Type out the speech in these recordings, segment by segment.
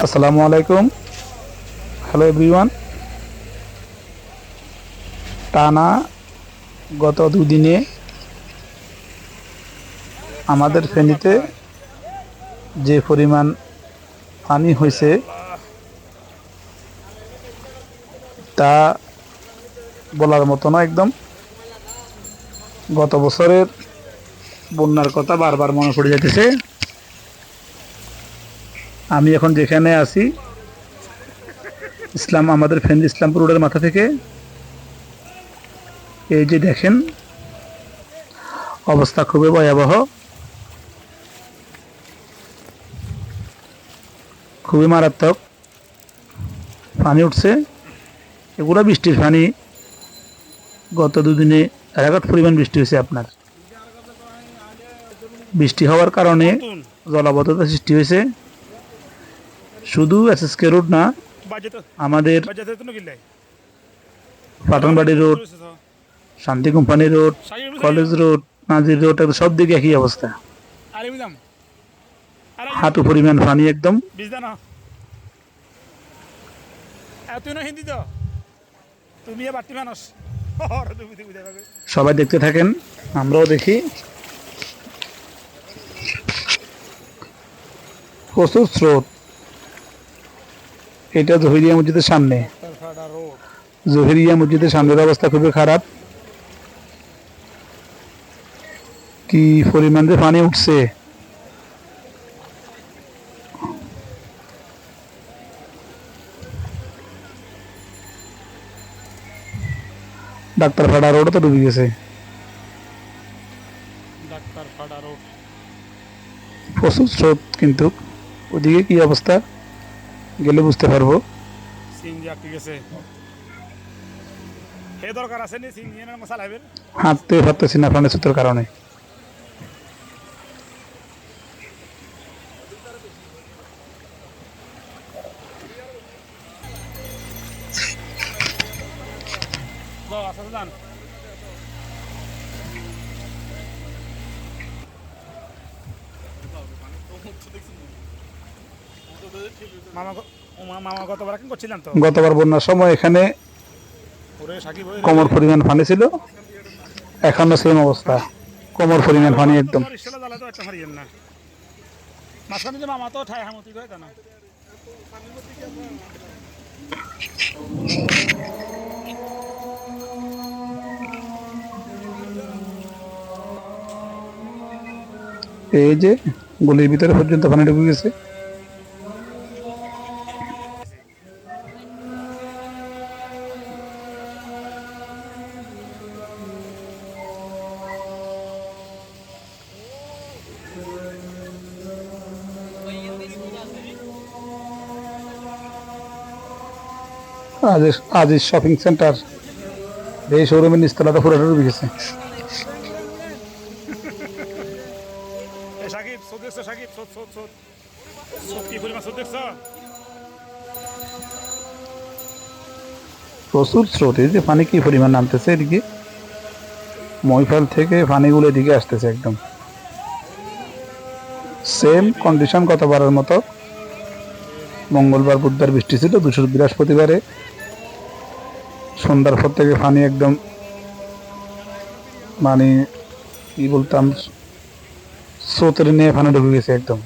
আসসালামু আলাইকুম। Hello everyone. টানা গত দুদিনে আমাদের ফেনীতে যে পরিমাণ পানি হয়েছে তা বলার মতো না। একদম গত বছরের বন্যার কথা বারবার মনে পড়ে যেতেছে। আমি এখন যেখানে আছি আমাদের ফেনী ইসলামপুর রোডের মাথা থেকে এই যে দেখেন, অবস্থা খুবই ভয়াবহ, খুবই মারাত্মক। পানি উঠছে, এগুলো বৃষ্টির পানি। গত দুদিনে রেকর্ড পরিমাণ বৃষ্টি হয়েছে। আপনার বৃষ্টি হওয়ার কারণে জলাবদ্ধতা সৃষ্টি হয়েছে। শুধু এসএসকে রোড না, আমাদের পাটনবাড়ি রোড, শান্তি কোম্পানি রোড, কলেজ রোড, নাজির রোড, সব দিকে একই অবস্থা। হাঁটু পরিমাণ পানি একদম। সবাই দেখতে থাকেন, আমরাও দেখি। প্রচুর স্রোত। এটা জহিরিয়া মসজিদের সামনে। জহিরিয়া মসজিদের সামনের অবস্থা খুবই খারাপ। কি পরিমাণ যে পানি উঠছে! ডাক্তারপাড়া রোডও তো ডুবে গেছে। প্রচুর স্রোত, কিন্তু ওদিকে কি অবস্থা গেলে বুঝতে পারবো। হাঁটতে পারতেছি না পানি স্রোতের কারণে। গতবার বন্যার সময় এখানে কোমর পরিমাণ পানি ছিল, এখনো সেম অবস্থা, কোমর পরিমাণ পানি একদম। এই যে গলির ভিতরে পর্যন্ত পানি ঢুকে গেছে। আজ শপিং সেন্টার, এই শোরুমের নিচতলাটা পুরোটা ডুবে গেছে। প্রচুর স্রোত। এই যে পানি কি পরিমাণ নামতেছে এদিকে, মহিফাল থেকে পানিগুলো এদিকে আসতেছে একদম। সেম কন্ডিশন গতবারের মতো। মঙ্গলবার বুধবার বৃষ্টি ছিল, বৃহস্পতিবারে সন্ধ্যার পর থেকে পানি একদম, মানে কি বলতাম, স্রোতের নিয়ে পানি ঢুকে গেছে একদম।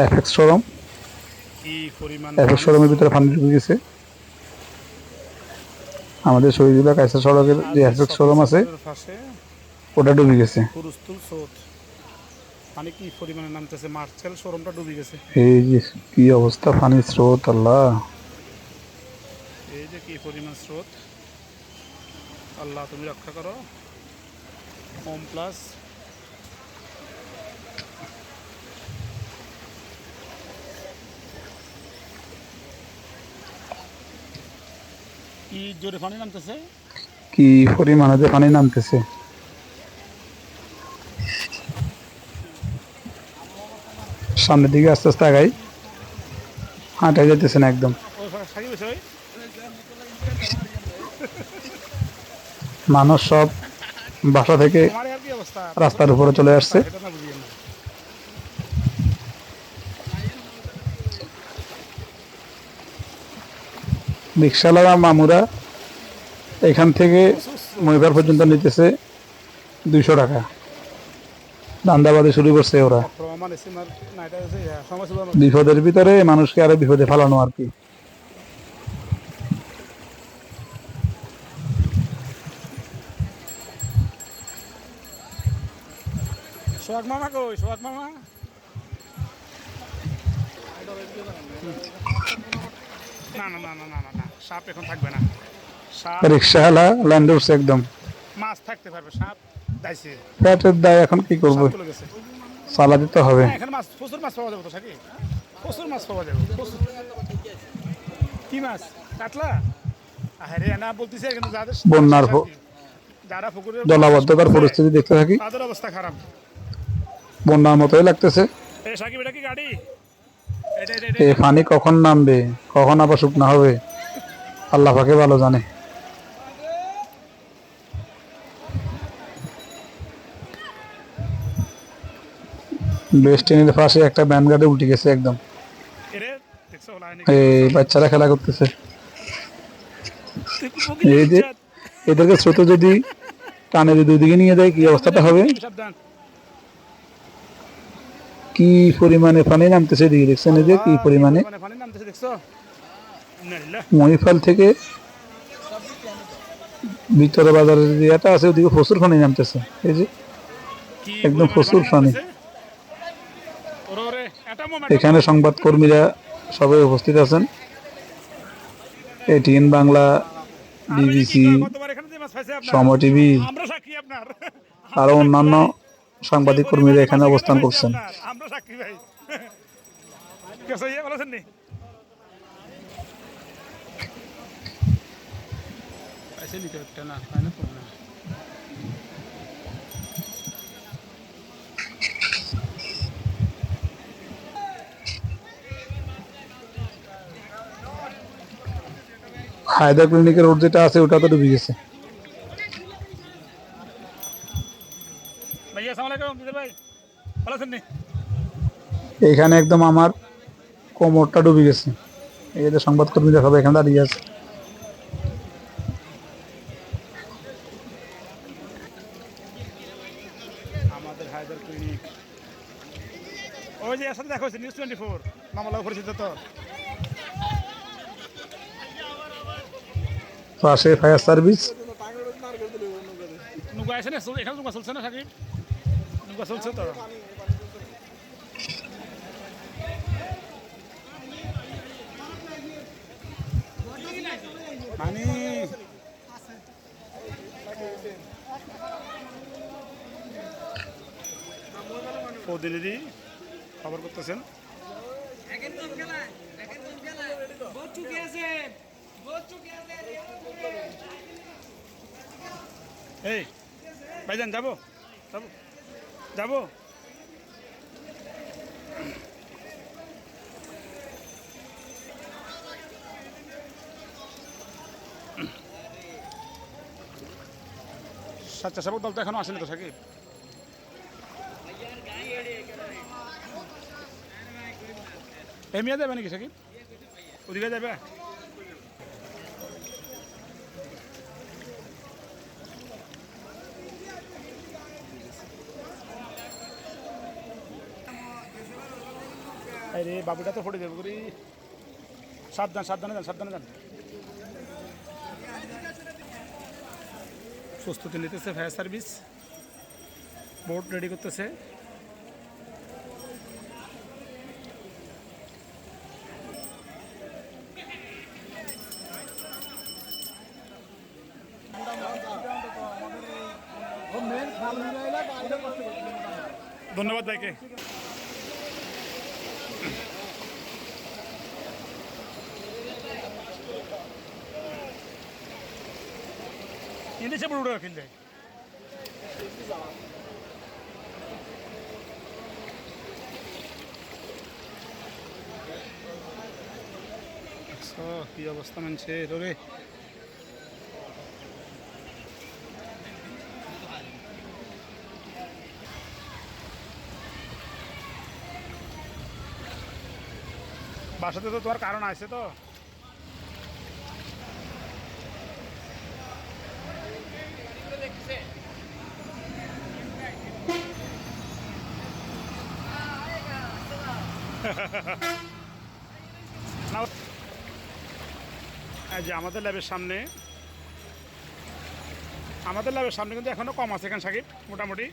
এফএক্স শোরুমের ভিতরে পানি ঢুকে গেছে। আমাদের শহীদুল্লাহ কায়সার সড়কের যে এফএক্স শোরুম আছে ওটা ডুবে গেছে। এই যে কি অবস্থা, পানির স্রোত! আল্লাহ, এই যে কি পরিমাণ স্রোত! আল্লাহ তুমি রক্ষা করো। হোম প্লাস কি জোরে পানি নামতেছে, কি পরিমাণে যে পানি নামতেছে! সামনের দিকে আস্তে আস্তে আগাই, হাঁটা যেতেছে না একদম। মানুষ সব বাসা থেকে রাস্তার উপরে চলে আসছে। রিক্সাওয়ালা মামুরা এখান থেকে মহিবার পর্যন্ত নিতেছে 200 টাকা। দান্দাবাদে শুরু করছে ওরা। প্রমাণ এসিমার না এটা হচ্ছে সমাজসেবা বিপদের ভিতরে মানুষকে আরো বিপদে ফেলানো আর কি। সোহাগ মামা কই সোহাগ মামা না না না না না না না সাপ এখন থাকবে না সাপ রিক্সাওয়ালা ল্যান্ড উঠছে একদম। মাছ থাকতে পারবে সাপ দাইছে পেটের দায় এখন কি করবো, সাপ চলে গেছে চালা দিতে হবে। এখানে মাছ প্রচুর মাছ পাওয়া যাবে তো সাকি প্রচুর মাছ পাওয়া যাবে প্রচুর কি মাছ কাতলা আরে না বলতেছে কিন্তু যাদের বন্যার যারা পুকুরে জলাবদ্ধতার পরিস্থিতি দেখতে থাকি, তাদের অবস্থা খারাপ। বন্যার মতোই লাগতেছে। এই সাকিব এটা কি গাড়ি এটা এটা এই পানি কখন নামবে, কখন আবার শুকনা হবে, আল্লাহ পাকে ভালো জানে। বেস্টিনের পাশে একটা ব্যান গাড়ি উল্টে গেছে একদম। এরে দেখছো লাইনে এই বাচ্চারা খেলা করতেছে। এই যে এদেরকে স্রোত যদি টানে যদি দুদিকে নিয়ে যায় কি অবস্থাটা হবে, সাবধান কি পরিমাণে পানি নামতেছে এদিকে দেখছেন, এই যে কি পরিমাণে। মানে পানি নামতেছে দেখছো নাইলা মহিফাল থেকে ভিতরে বাজারের যে এটা আছে ওদিকে প্রচুর পানি নামতেছে, এই যে কি একদম প্রচুর পানি। ওরে ওরে এটা এখানে সংবাদ কর্মীরা সবাই উপস্থিত আছেন, এটিএন বাংলা, বিবিসি, সময় টিভি আমরা সাক্ষী আপনার আরো অন্যান্য সাংবাদিক কর্মীরা এখানে অবস্থান করছেন। আমরা সাক্ষী ভাই কেসে ইয়ে বলেছেন নি ऐसे नहीं करते ना है ना तो ना হায়দা ক্লিনিকের রোড যেটা আছে ওটা তো ডুবে গেছে। भैया अस्सलाम वालेकुम दिदर भाई বলেছেন নি এখানে একদম আমার কোমরটা ডুবে গেছে। এই যে সংবাদ কর্মীরা সবাই এখানে দাঁড়িয়ে আছে। আমাদের হায়দার ক্লিনিক ওই যে আসলে দেখো নিউজ 24 মামলা পরিচিত তো পাশে ফায়ার সার্ভিস। নুকা আছে না এখানে নুকা চলছে না সাকিব নুকা চলছে তো পানি প্রতিনিধি খবর করতেছেন এই ভাইজান যাবো যাবো যাবো স্বেচ্ছাসেবক দল তো এখনো আসেনি তো সাকিব এমিয়া যাবে নাকি সাকিব ওদিকে যাবে আরে বাবুটা তো ফটে যাবে করি সাবধান সাবধানে যান সাবধানে যান প্রস্তুতি নিতেছে ফায়ার সার্ভিস বোট রেডি করতেছে ধন্যবাদ ভাইকে ইংলিশে বড় খেললে কি অবস্থা মানছে রে বাসাতে তো তোমার কারণ আছে তো নাও। এই যে আমাদের ল্যাবের সামনে কিন্তু এখনো কম আছে এখানে সাকিব মোটামুটি।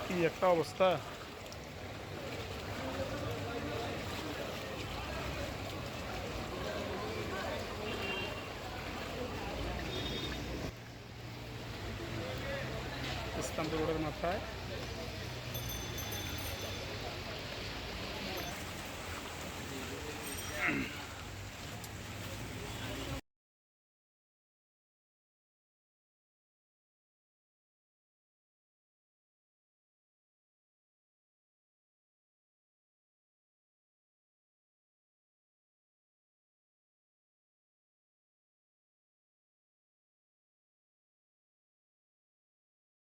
কি একটা অবস্থা। ইসলামপুর রোডের মাথায়